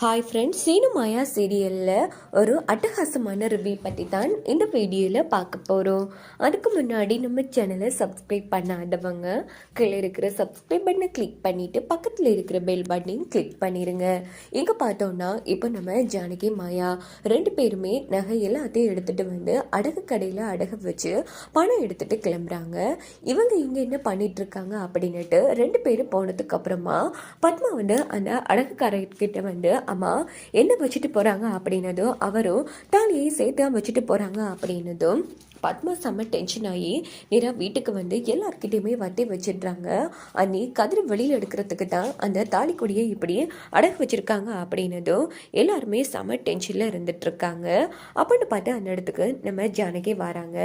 Hi friends, Seenu மாயா சீரியலில் ஒரு அட்டகாசமான ரிவ்யூ பற்றி தான் இந்த வீடியோவில் பார்க்க போகிறோம். அதுக்கு முன்னாடி நம்ம சேனலை சப்ஸ்கிரைப் பண்ணாதவங்க கீழே இருக்கிற சப்ஸ்கிரைப் பட்டனை கிளிக் பண்ணிவிட்டு பக்கத்தில் இருக்கிற பெல் பட்டனையும் கிளிக் பண்ணிடுங்க. இங்கே பார்த்தோன்னா இப்போ நம்ம ஜானகி மாயா ரெண்டு பேருமே நகை எல்லாத்தையும் எடுத்துகிட்டு வந்து அடகு கடையில் அடகு வச்சு பணம் எடுத்துகிட்டு கிளம்புறாங்க. இவங்க இங்கே என்ன பண்ணிகிட்ருக்காங்க அப்படின்னுட்டு ரெண்டு பேரும் போனதுக்கு அப்புறமா பத்மா வந்து அந்த அடகுக்காரர்கிட்ட வந்து அம்மா என்ன வச்சுட்டு போகிறாங்க அப்படின்னதும் அவரும் தாலியை சேர்த்து வச்சுட்டு போகிறாங்க அப்படின்னதும் பத்மா செம்ம டென்ஷன் ஆகி நேராக வீட்டுக்கு வந்து எல்லார்கிட்டையுமே வட்டி வச்சிடுறாங்க. அன்னி கதிர் வெளியில் எடுக்கிறதுக்கு தான் அந்த தாலிக்கொடியை இப்படி அடகு வச்சுருக்காங்க அப்படின்னதும் எல்லாருமே செம்ம டென்ஷனில் இருந்துகிட்ருக்காங்க. அப்படின்னு பார்த்து அந்த இடத்துக்கு நம்ம ஜானகி வராங்க.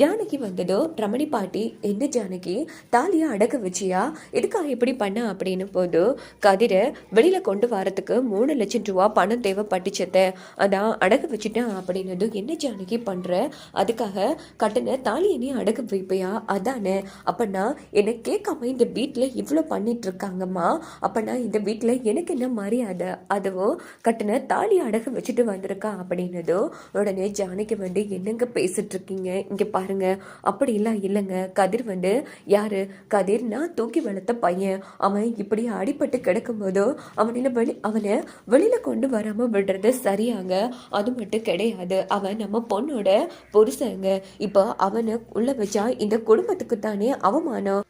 ஜானகி வந்ததும் ரமணி பாட்டி, என்ன ஜானகி தாலியை அடகு வச்சியா, எதுக்காக இப்படி பண்ண அப்படின்னு போதும் கதிரை வெளியில் கொண்டு வரத்துக்கு 3 லட்சம் ரூபா பணம் தேவைப்பட்டுச்சத, அதான் அடகு வச்சுட்டேன் அப்படின்னதும், என்ன ஜானகி பண்ணுற, அதுக்காக கட்டின தாலியை நீ அடகு வைப்பையா, அதானே, அப்பனா என்னை கேட்காம இந்த வீட்டில் இவ்வளோ பண்ணிட்டு இருக்காங்கம்மா, அப்பனா இந்த வீட்டில் எனக்கு என்ன மரியாதை, அதுவும் கட்டின தாலியை அடகு வச்சுட்டு வந்திருக்கா அப்படின்னதோ உடனே ஜானகி வந்து, என்னங்க பேசிட்டு இருக்கீங்க, இங்கே பாருங்க, அப்படி இல்லை இல்லைங்க, கதிர் வந்து யாரு, கதிர் நான் தூக்கி வளர்த்த பையன், அவன் இப்படி அடிபட்டு கிடக்கும் போதோ அவனை வெளியில கொண்டு வராம விடுறது சரியாங்க, அது மட்டும் கிடையாது, அவன் நம்ம பொண்ணோட புருஷங்க, இப்போ அவனை உள்ள வச்சா இந்த குடும்பத்துக்கு தானே அவமானம்.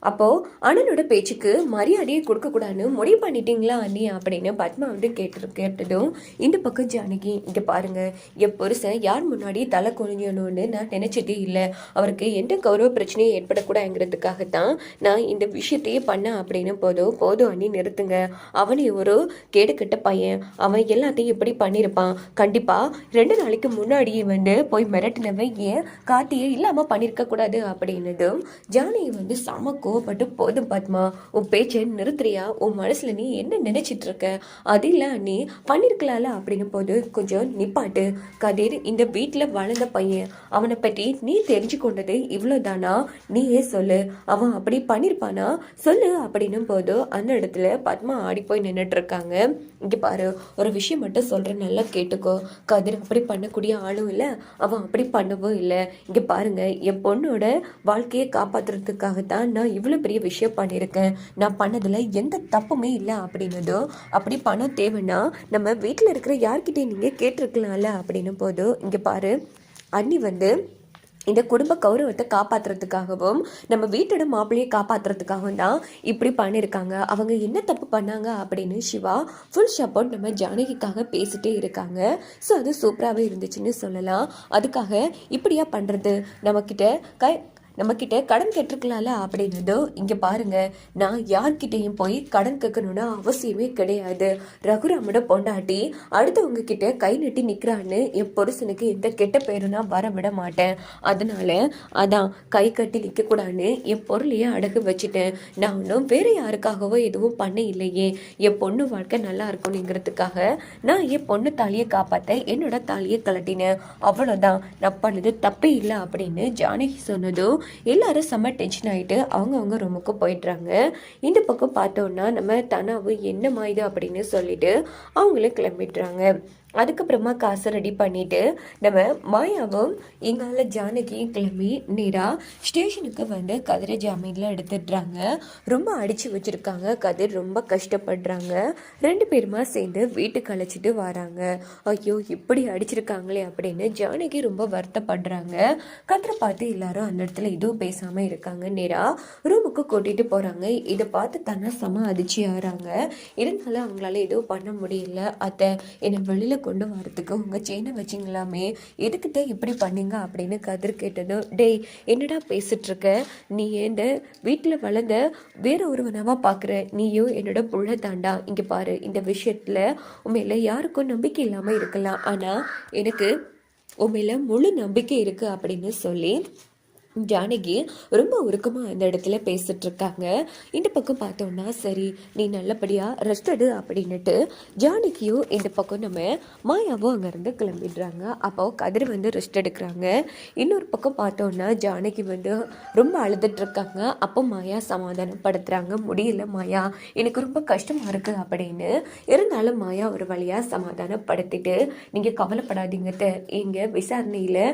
அப்போ அண்ணனோட பேச்சுக்கு மரியாதையை கொடுக்கக்கூடாதுன்னு முடிவு பண்ணிட்டீங்களா அண்ணி அப்படின்னு பத்மா வந்து கேட்டதும் இந்த பக்கம் ஜானகி, இங்கே பாருங்க, என் புருஷன் யார் முன்னாடி தலை குனிஞ்சணும்னு நான் நினைச்சதே இல்லை, அவருக்கு எந்த கௌரவ பிரச்சனையும் ஏற்படக்கூடாதுங்கிறதுக்காகத்தான் நான் இந்த விஷயத்தையே பண்ணேன் அப்படின்னு போதும் அண்ணி நிறுத்துங்க, அவனே ஒரு கேடுகட்ட பையன், அவன் எல்லாத்தையும் இப்படி பண்ணியிருப்பான், கண்டிப்பா 2 நாளைக்கு முன்னாடியே வந்து போய் மிரட்டினவன் ஏன் கார்த்தியை இல்லாமல் பண்ணியிருக்க கூடாது அப்படின்னதும் ஜானகி வந்து சம கோவப்பட்டு, போதும் பத்மா, உன் பேச்சை நிறுத்துறியா, உன் மனசுல நீ என்ன நினைச்சிட்டு இருக்க, அது இல்லை நீ பண்ணிருக்கலாம்ல அப்படின்னு போது கொஞ்சம் நிப்பாட்டு, கதிர் இந்த வீட்டில் வளர்ந்த பையன், அவனை பற்றி நீ தெரிஞ்சு கொண்டது இவ்வளோதானா, நீயே சொல்லு, அவன் அப்படி பண்ணியிருப்பானா சொல்லு அப்படின்னும் போது அந்த இடத்துல பத்மா ஆடி போய் நின்றுட்டு இருக்காங்க. இங்கே பாரு, ஒரு விஷயம் மட்டும் சொல்கிறேன், நல்லா கேட்டுக்கோ, கதிர் அப்படி பண்ணக்கூடிய ஆளும் இல்லை, அவன் அப்படி பண்ணவும் இல்லை, இங்கே பாருங்க, என் பொண்ணோட வாழ்க்கையை காப்பாற்றுறதுக்காகத்தான் நான் இவ்வளோ பெரிய விஷயம் பண்ணியிருக்கேன், நான் பண்ணதில் எந்த தப்புமே இல்லை அப்படின்னதும், அப்படி பணம் தேவைன்னா நம்ம வீட்டில் இருக்கிற யார்கிட்டையும் நீங்கள் கேட்டிருக்கலாம்ல அப்படின்னும் போது, இங்கே பாரு, அண்ணி வந்து இந்த குடும்ப கௌரவத்தை காப்பாற்றுறதுக்காகவும் நம்ம வீட்டோட மாப்பிள்ளையை காப்பாற்றுறதுக்காகவும் தான் இப்படி பண்ணியிருக்காங்க, அவங்க என்ன தப்பு பண்ணாங்க அப்படின்னு சிவா ஃபுல் சப்போர்ட் நம்ம ஜானகிக்காக பேசிட்டே இருக்காங்க. ஸோ அது சூப்பராகவே இருந்துச்சுன்னு சொல்லலாம். அதுக்காக இப்படியா பண்ணுறது, நம்மக்கிட்ட கடன் கேட்டிருக்கலாம்ல அப்படின்னதோ, இங்கே பாருங்க, நான் யார்கிட்டையும் போய் கடன் கேட்கணும்னு அவசியமே கிடையாது, ரகுராமோட பொண்டாட்டி அடுத்தவங்க கிட்ட கை நட்டி நிற்கிறான்னு என் புருஷனுக்கு எந்த கெட்ட பேரும் நான் வர விட மாட்டேன், அதனால அதான் கை கட்டி நிற்கக்கூடாதுன்னு என் பொருளையே அடகு வச்சுட்டேன், நான் ஒன்றும் வேற யாருக்காகவோ எதுவும் பண்ண இல்லையே, என் பொண்ணு வாழ்க்கை நல்லா இருக்கணுங்கிறதுக்காக நான் என் பொண்ணு தாலியை காப்பாற்ற என்னோட தாலியை கலட்டினேன், அவ்வளோதான், நான் பண்ணது தப்பே இல்லை அப்படின்னு ஜானகி சொன்னதும் எல்லாரும் செம்ம டென்ஷன் ஆகிட்டு அவங்கவுங்க ரூமுக்கு போயிடுறாங்க. இந்த பக்கம் பார்த்தோன்னா நம்ம தனாவு என்னம்மா இது அப்படின்னு சொல்லிட்டு அவங்களும் கிளம்பிடுறாங்க. அதுக்கப்புறமா காசை ரெடி பண்ணிட்டு நம்ம மாயாவும் எங்கால ஜானகியும் கிளம்பி நேராக ஸ்டேஷனுக்கு வந்து கதிரை ஜாமீனில் எடுத்துடுறாங்க. ரொம்ப அடித்து வச்சுருக்காங்க, கதிர் ரொம்ப கஷ்டப்படுறாங்க. 2 பேருமா சேர்ந்து வீட்டுக்கு அழைச்சிட்டு வராங்க. ஐயோ இப்படி அடிச்சிருக்காங்களே அப்படின்னு ஜானகி ரொம்ப வருத்தப்படுறாங்க. கதிரை பார்த்து எல்லாரும் அந்த இடத்துல எதுவும் பேசாமல் இருக்காங்க. நேராக ரூமுக்கு கூட்டிகிட்டு போகிறாங்க. இதை பார்த்து தானே செம அதிர்ச்சி ஆகிறாங்க. இருந்தாலும் அவங்களால எதுவும் பண்ண முடியல. அத்தை, என்னை வெளியில் கொண்டு வரத்துக்கு உங்கள் செயினை வச்சிங்களாமே, எதுக்கிட்ட இப்படி பண்ணீங்க அப்படின்னு கதிர் கேட்டதும், டேய் என்னடா பேசிட்டு இருக்க, நீ இந்த வீட்டில் வளர்ந்த வேற ஒருவனாவா பார்க்குற, நீயும் என்னோட புள்ள தாண்டா, இங்கே பாரு, இந்த விஷயத்தில் உண்மையில யாருக்கும் நம்பிக்கை இல்லாமல் இருக்கலாம், ஆனால் எனக்கு உண்மையில முழு நம்பிக்கை இருக்குது அப்படின்னு சொல்லி ஜானகி ரொம்ப உருக்கமாக அந்த இடத்துல பேசிட்டு இருக்காங்க. இந்த பக்கம் பார்த்தோம்னா சரி நீ நல்லபடியாக ரெஸ்ட் எடு அப்படின்னுட்டு ஜானகியும் இந்த பக்கம் நம்ம மாயாவும் அங்கேருந்து கிளம்பிடுறாங்க. அப்போ கதிர் வந்து ரெஸ்ட் எடுக்கிறாங்க. இன்னொரு பக்கம் பார்த்தோம்னா ஜானகி வந்து ரொம்ப அழுதுட்டு இருக்காங்க. அப்போ மாயா சமாதானப்படுத்துகிறாங்க. முடியல மாயா, எனக்கு ரொம்ப கஷ்டமாக இருக்குது அப்படின்னு. இருந்தாலும் மாயா ஒரு வழியாக சமாதானப்படுத்திட்டு நீங்கள் கவலைப்படாதீங்க, எங்கள் விசாரணையில்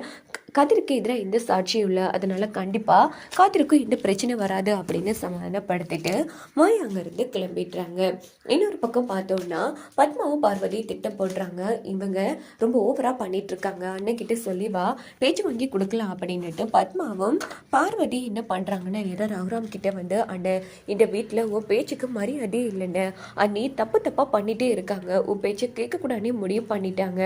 கதிருக்கு எதிராக எந்த சாட்சியும் இல்லை, அதனால கண்டிப்பாக காத்திருக்கும் எந்த பிரச்சனை வராது அப்படின்னு சமாதானப்படுத்திட்டு மாயா அங்கேருந்து கிளம்பிடுறாங்க. இன்னொரு பக்கம் பார்த்தோம்னா பத்மாவும் பார்வதி திட்டம் போடுறாங்க. இவங்க ரொம்ப ஓவராக பண்ணிட்டு இருக்காங்க, அண்ணன்கிட்ட சொல்லி வா பேச்சு வாங்கி கொடுக்கலாம் அப்படின்னுட்டு. பத்மாவும் பார்வதி என்ன பண்ணுறாங்கன்னா நேரம் ரகுராம் கிட்ட வந்து அண்ணன் இந்த வீட்டில் உன் பேச்சுக்கு மரியாதையே இல்லைன்னு, அண்ணி தப்பாக பண்ணிகிட்டே இருக்காங்க, உன் பேச்சை கேட்கக்கூடாதுன்னு முடிவு பண்ணிட்டாங்க.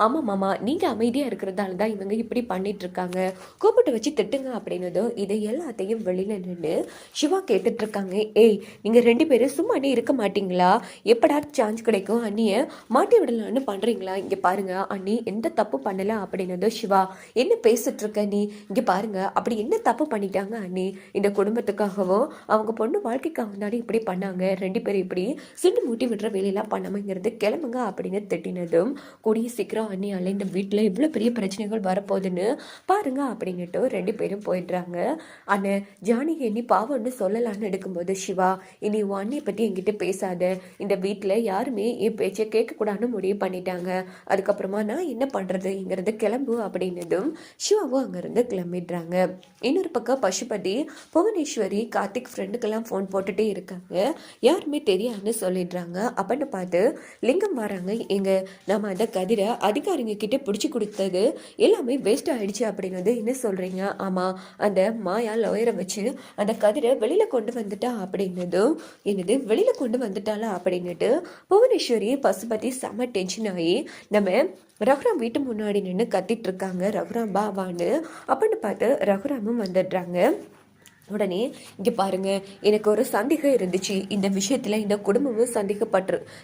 ஆமாம் மாமா, நீங்கள் அமைதியாக இருக்கிறதால தான் இவங்க இப்படி பண்ணிட்டு இருக்காங்க, கூப்பிட்டு வச்சு திட்டுங்க அப்படின்னதும் இதை எல்லாத்தையும் வெளியில நின்று சிவா கேட்டுட்டு இருக்காங்க. ஏய், நீங்க 2 பேரும் சும்மா அண்ணி இருக்க மாட்டீங்களா? எப்படா சான்ஸ் கிடைக்கும் அண்ணிய மாட்டி விடலான்னு பண்றீங்களா? இங்க பாருங்க அண்ணி எந்த தப்பு பண்ணல அப்படின்னதும் சிவா, என்ன பேசிட்டு இருக்க நீ? இங்க பாருங்க அப்படி என்ன தப்பு பண்ணிட்டாங்க அண்ணி? இந்த குடும்பத்துக்காகவும் அவங்க பொண்ணு வாழ்க்கைக்காக தானே இப்படி பண்ணாங்க. 2 பேரும் இப்படி சிண்டு மூட்டி விடுற வேலையெல்லாம் பண்ணாமங்கிறது கிளம்புங்க அப்படின்னு திட்டினதும் கூடிய சீக்கிரம் அண்ணியால இந்த வீட்டுல இவ்வளவு பெரிய பிரச்சனைகள் வரப்போகுதுன்னு பாருங்க அப்படின்னுட்டு 2 பேரும் போயிடுறாங்க. அண்ணன் ஜானகி நீ பாவம்னு சொல்லலான்னு எடுக்கும்போது சிவா, இனி உன் அண்ணியை பற்றி என்கிட்ட பேசாத, இந்த வீட்டில் யாருமே என் பேச்சை கேட்கக்கூடாதுன்னு முடிவு பண்ணிட்டாங்க, அதுக்கப்புறமா நான் என்ன பண்ணுறது இங்கிறது கிளம்பு அப்படின்னதும் சிவாவும் அங்கேருந்து கிளம்பிடுறாங்க. இன்னொரு பக்கம் பசுபதி புவனேஸ்வரி கார்த்திக் ஃப்ரெண்டுக்கெல்லாம் ஃபோன் போட்டுகிட்டே இருக்காங்க. யாருமே தெரியாதுன்னு சொல்லிடுறாங்க. அப்படின்னு பார்த்து லிங்கம் வராங்க. எங்க நம்ம அந்த கதிரை அதிகாரிங்க கிட்ட பிடிச்சி கொடுத்தது எல்லாமே வேஸ்ட் ஆகிடுச்சு அப்படின்னது என்ன சொல்கிறீங்க? ஆமாம், அந்த மாயா லாயரை வச்சு அந்த கதிரை வெளியில் கொண்டு வந்துட்டா அப்படின்னதும் என்னது வெளியில் கொண்டு வந்துட்டாளா அப்படின்னுட்டு புவனேஸ்வரி பசுபதி செம்ம டென்ஷன் ஆகி நம்ம ரகுராம் வீட்டு முன்னாடி நின்று கத்திட்டு இருக்காங்க. ரகுராம் பாவான்னு அப்படின்னு பார்த்து ரகுராமும் வந்துடுறாங்க. உடனே இங்கே பாருங்க, எனக்கு ஒரு சந்தேகம் இருந்துச்சு இந்த விஷயத்தில், இந்த குடும்பமும்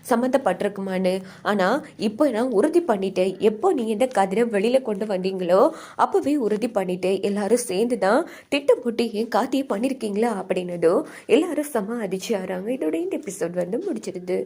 சம்மந்தப்பட்டிருக்குமான்னு. ஆனால் இப்போ நான் உறுதி பண்ணிட்டேன். எப்போ நீங்கள் இந்த கதிரை வெளியில் கொண்டு வந்தீங்களோ அப்போவே உறுதி பண்ணிட்டேன். எல்லாரும் சேர்ந்து தான் திட்டம் போட்டு ஏன் காத்தியே பண்ணியிருக்கீங்களா அப்படின்னதும் எல்லாரும் செம்ம அதிர்ச்சி ஆறாங்க. இதோட இந்த எபிசோட் வந்து முடிச்சிருது.